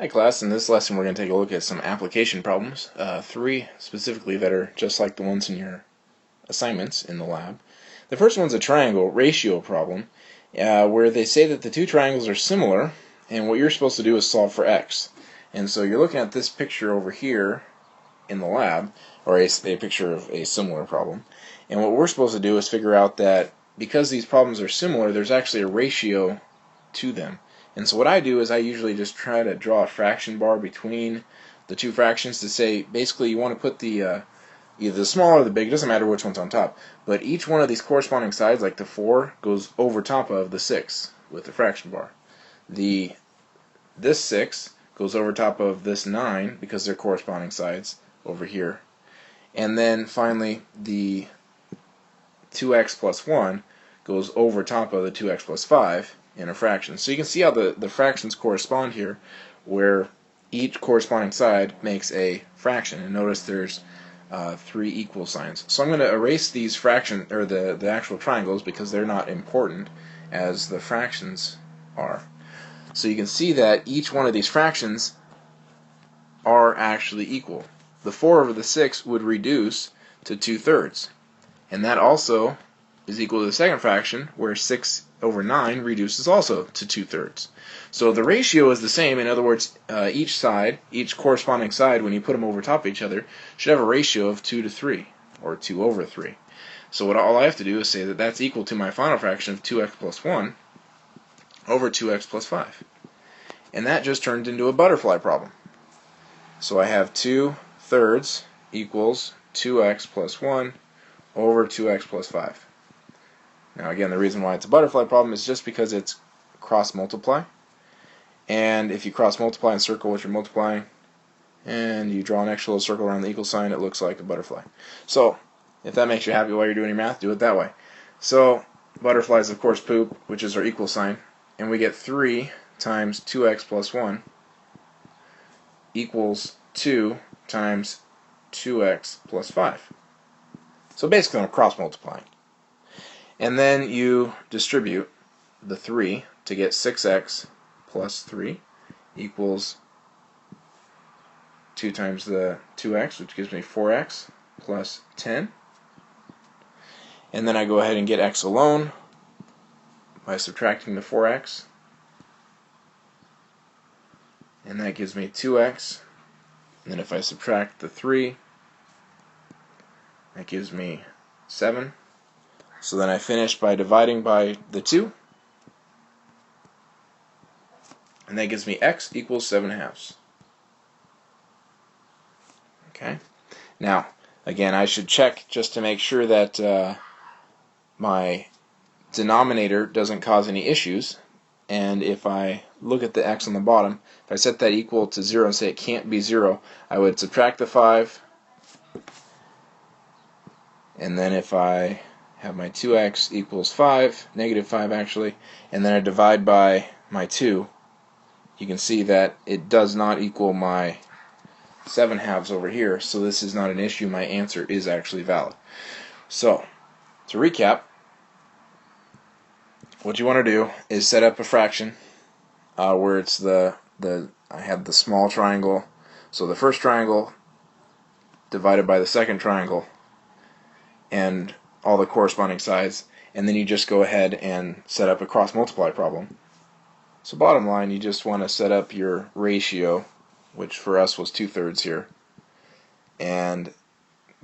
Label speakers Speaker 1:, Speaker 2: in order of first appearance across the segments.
Speaker 1: Hi class, in this lesson we're going to take a look at some application problems, three specifically that are just like the ones in your assignments in the lab. The first one's a triangle ratio problem, where they say that the two triangles are similar, and what you're supposed to do is solve for x. And so you're looking at this picture over here in the lab, or a picture of a similar problem, and what we're supposed to do is figure out that because these problems are similar, there's actually a ratio to them. And so what I do is I usually just try to draw a fraction bar between the two fractions to say basically you want to put the either the small or the big, it doesn't matter which one's on top, but each one of these corresponding sides, like the 4, goes over top of the 6 with the fraction bar. This 6 goes over top of this 9 because they're corresponding sides over here. And then finally the 2x plus 1 goes over top of the 2x plus 5 in a fraction. So you can see how the fractions correspond here, where each corresponding side makes a fraction. And notice there's 3 equal signs. So I'm going to erase these fractions, or the actual triangles, because they're not important as the fractions are. So you can see that each one of these fractions are actually equal. The 4 over the 6 would reduce to 2/3. And that also is equal to the second fraction, where 6 over 9 reduces also to 2/3. So the ratio is the same. In other words, each corresponding side, when you put them over top of each other, should have a ratio of 2 to 3, or 2 over 3. So all I have to do is say that that's equal to my final fraction of 2x plus 1 over 2x plus 5. And that just turned into a butterfly problem. So I have 2/3 equals 2x plus 1 over 2x plus 5. Now again, the reason why it's a butterfly problem is just because it's cross multiply. And if you cross multiply and circle what you're multiplying, and you draw an extra little circle around the equal sign, it looks like a butterfly. So if that makes you happy while you're doing your math, do it that way. So butterflies, of course, poop, which is our equal sign, and we get 3 times 2x plus 1 equals 2 times 2x plus 5. So basically I'm cross multiplying. And then you distribute the 3 to get 6x plus 3 equals 2 times the 2x, which gives me 4x plus 10. And then I go ahead and get x alone by subtracting the 4x. And that gives me 2x. And then if I subtract the 3, that gives me 7. So then I finish by dividing by the 2. And that gives me x equals 7/2. Okay. Now, again, I should check just to make sure that my denominator doesn't cause any issues. And if I look at the x on the bottom, if I set that equal to 0 and say it can't be 0, I would subtract the 5. And then if I have my 2x equals 5, negative 5 actually, and then I divide by my 2, you can see that it does not equal my 7/2 over here, so this is not an issue. My answer is actually valid. So, to recap, what you want to do is set up a fraction where it's I have the small triangle, so the first triangle divided by the second triangle, and all the corresponding sides, and then you just go ahead and set up a cross multiply problem. So bottom line, you just want to set up your ratio, which for us was 2/3 here, and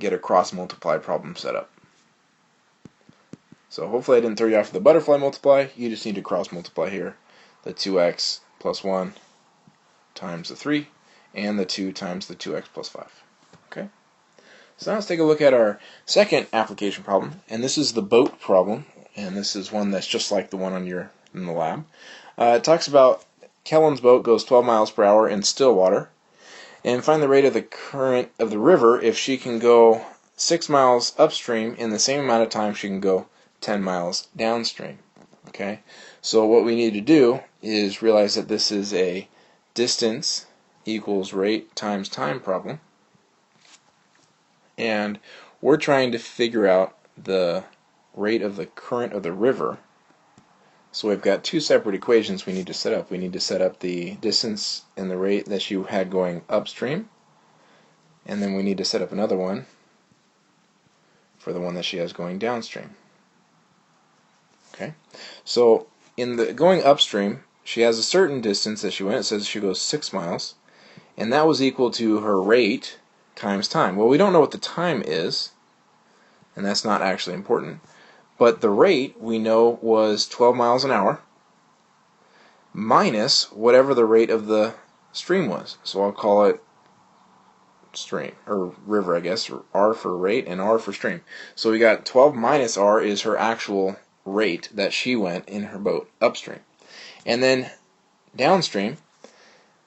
Speaker 1: get a cross multiply problem set up. So hopefully I didn't throw you off the butterfly multiply. You just need to cross multiply here. The 2x plus 1 times the 3, and the 2 times the 2x plus 5. Okay? So now let's take a look at our second application problem, and this is the boat problem, and this is one that's just like the one in the lab. It talks about Kellen's boat goes 12 miles per hour in still water, and find the rate of the current of the river if she can go 6 miles upstream in the same amount of time she can go 10 miles downstream. Okay, so what we need to do is realize that this is a distance equals rate times time problem. And we're trying to figure out the rate of the current of the river So we've got two separate equations we need to set up. We need to set up the distance and the rate that she had going upstream, and then we need to set up another one for the one that she has going downstream. Okay, so in the going upstream, she has a certain distance that she went. It says she goes 6 miles, and that was equal to her rate times time. Well, we don't know what the time is, and that's not actually important. But the rate, we know, was 12 miles an hour minus whatever the rate of the stream was. So I'll call it stream, or river, I guess, or R for rate and R for stream. So we got 12 minus R is her actual rate that she went in her boat upstream. And then downstream,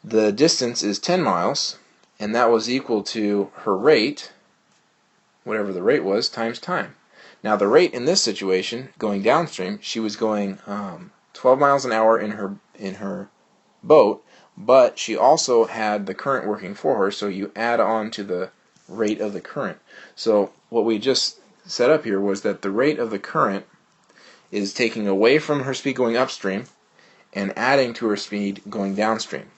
Speaker 1: the distance is 10 miles, and that was equal to her rate, whatever the rate was, times time. Now the rate in this situation, going downstream, she was going 12 miles an hour in her boat, but she also had the current working for her, so you add on to the rate of the current. So what we just set up here was that the rate of the current is taking away from her speed going upstream and adding to her speed going downstream.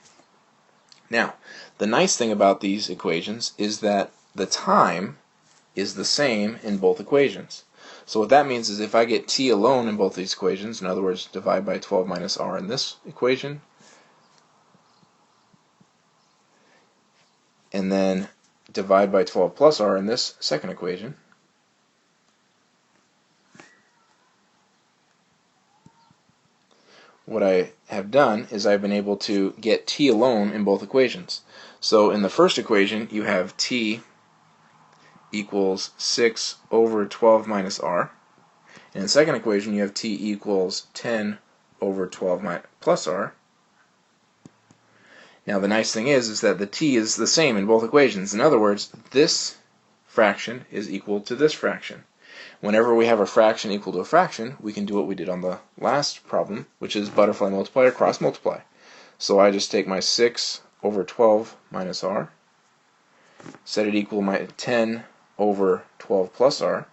Speaker 1: Now, the nice thing about these equations is that the time is the same in both equations. So what that means is if I get t alone in both these equations, in other words, divide by 12 minus r in this equation, and then divide by 12 plus r in this second equation, what I have done is I've been able to get t alone in both equations. So in the first equation, you have t equals 6 over 12 minus r. In the second equation, you have t equals 10 over 12 plus r. Now the nice thing is that the t is the same in both equations. In other words, this fraction is equal to this fraction. Whenever we have a fraction equal to a fraction, we can do what we did on the last problem, which is butterfly multiply or cross multiply. So I just take my 6 over 12 minus r, set it equal to my 10 over 12 plus r,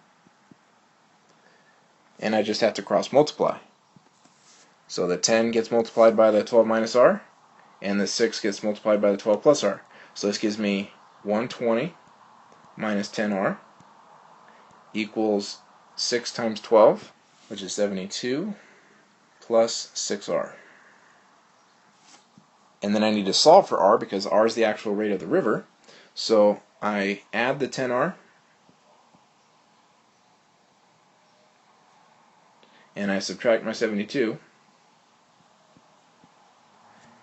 Speaker 1: and I just have to cross multiply. So the 10 gets multiplied by the 12 minus r, and the 6 gets multiplied by the 12 plus r. So this gives me 120 minus 10r equals 6 times 12, which is 72, plus 6r. And then I need to solve for r because r is the actual rate of the river. So I add the 10r, and I subtract my 72,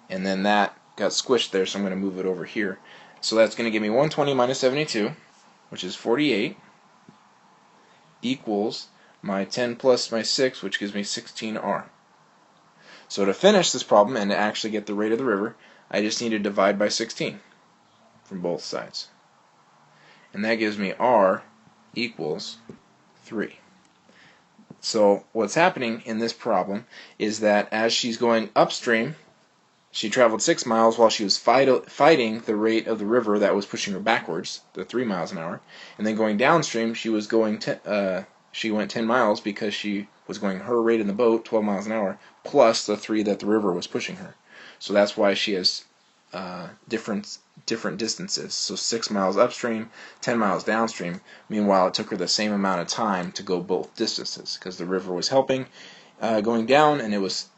Speaker 1: and then that got squished there, so I'm going to move it over here. So that's going to give me 120 minus 72, which is 48, equals my 10 plus my 6, which gives me 16r. So to finish this problem and to actually get the rate of the river, I just need to divide by 16 from both sides. And that gives me r equals 3. So what's happening in this problem is that as she's going upstream, she traveled 6 miles while she was fighting the rate of the river that was pushing her backwards, the 3 miles an hour. And then going downstream, she was going she went 10 miles because she was going her rate in the boat, 12 miles an hour, plus the 3 that the river was pushing her. So that's why she has different distances. So 6 miles upstream, 10 miles downstream. Meanwhile, it took her the same amount of time to go both distances because the river was helping going down, and it was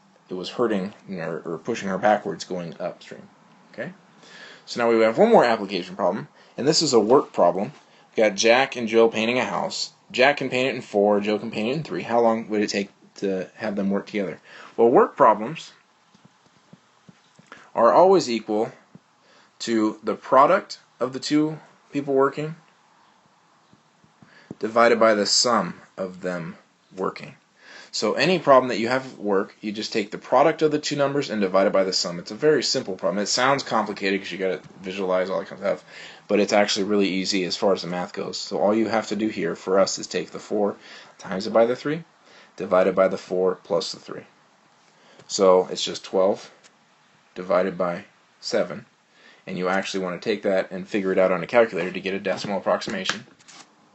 Speaker 1: hurting or pushing her backwards going upstream. Okay. So now we have one more application problem, and this is a work problem. We've got Jack and Joe painting a house. Jack can paint it in 4, Joe can paint it in 3. How long would it take to have them work together? Well, work problems are always equal to the product of the two people working divided by the sum of them working. So any problem that you have at work, you just take the product of the two numbers and divide it by the sum. It's a very simple problem. It sounds complicated because you got to visualize all that kind of stuff, but it's actually really easy as far as the math goes. So all you have to do here for us is take the 4 times it by the 3, divided by the 4 plus the 3. So it's just 12 divided by 7, and you actually want to take that and figure it out on a calculator to get a decimal approximation,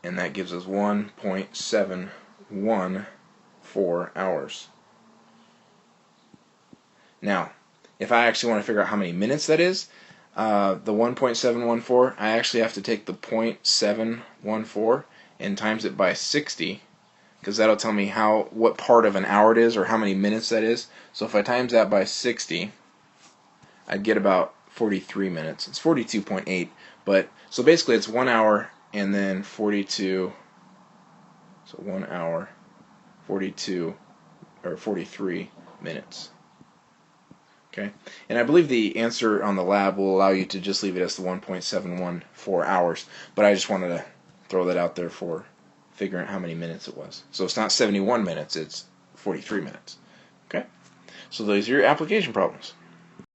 Speaker 1: and that gives us 1.714 hours. Now, if I actually want to figure out how many minutes that is, the 1.714, I actually have to take the 0.714 and times it by 60, because that'll tell me what part of an hour it is or how many minutes that is. So if I times that by 60, I'd get about 43 minutes. It's 42.8, but so basically it's 1 hour and then 42. So 1 hour, 42 or 43 minutes. Okay, and I believe the answer on the lab will allow you to just leave it as the 1.714 hours, but I just wanted to throw that out there for figuring out how many minutes it was. So it's not 71 minutes, it's 43 minutes. Okay, so those are your application problems.